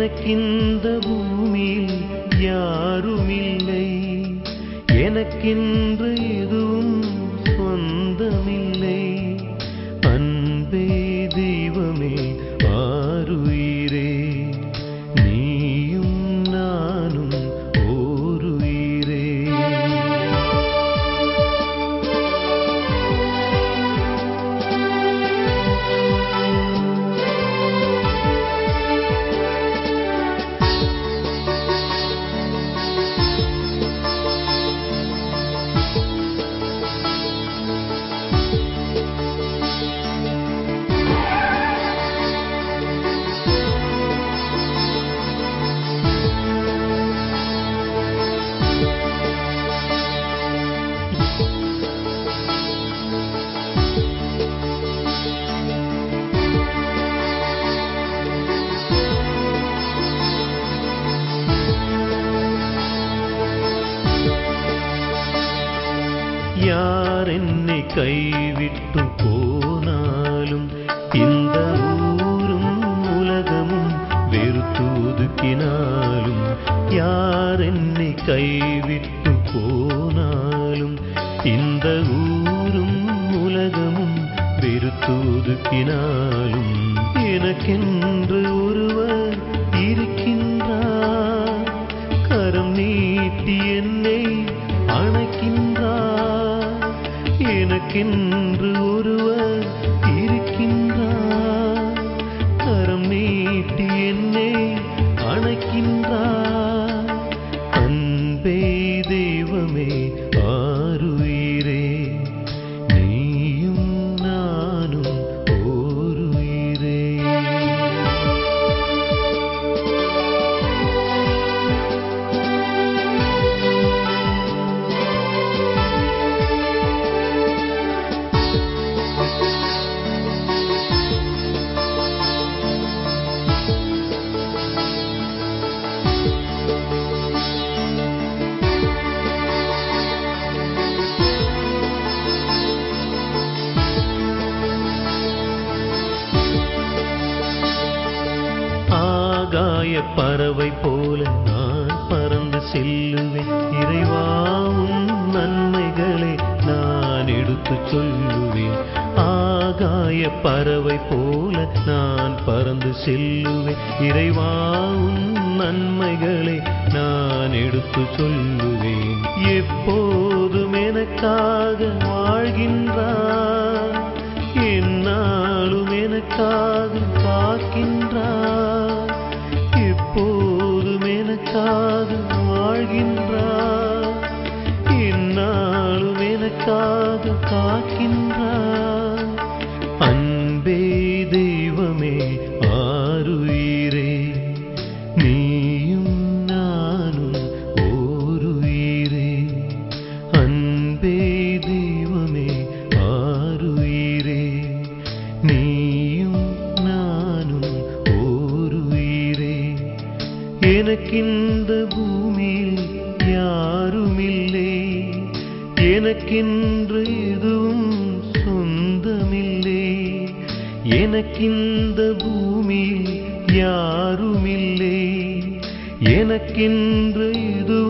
எனக்கிந்த பூமியில் யாருமில்லை, எனக்கென்று எதுவும் சொந்தமில்லை. அன்பே தெய்வமே ஆருயிரே, நீயும் நானும் ஓருயிரே. யார் என்னை கைவிட்டு போனாலும் இந்த ஊரும் உலகமும் வெறுத்து ஒதுக்கினாலும், யார் என்னை கைவிட்டு போனாலும் இந்த ஊரும் உலகமும் வெறுத்து ஒதுக்கினாலும், எனக்கென்று ஒருவர் இருக்கின்றார், கரம் நீட்டி என்னை அணைக்கின்றார். எனக்கென்று ஒருவர் இருக்கின்றார், கரம் நீட்டி என்னை அணைக்கின்றார். அன்பே தெய்வமே ஆருயிரே, நீயும் நானும் ஓருயிரே. ஆகாய பறவை போல நான் பறந்து செல்லுவேன், இறைவா உன் நன்மைகளை நான் எடுத்து சொல்லுவேன். ஆகாய பறவை போல நான் பறந்து செல்லுவேன், இறைவா உன் நன்மைகளை நான் எடுத்து சொல்லுவேன். எப்போதும் எனக்காக வாழ்கின்றார், என்னாலும் எனக்காக காக்கின்றார். எப்போதும் எனக்காக வாழ்கின்றார், என்னாலும் எனக்காக காக்கின்றார். அன்பே தெய்வமே ஆருயிரே, நீயும் நானும் ஓருயிரே. அன்பே தெய்வமே ஆருயிரே, நீயும் நானும் ஓருயிரே. எனக்கிந்த பூமியில் யாருமில்லை, எனக்கென்று எதுவும் சொந்தமில்லை. எனக்கிந்த பூமியில் யாருமில்லை, எனக்கென்று எதுவும்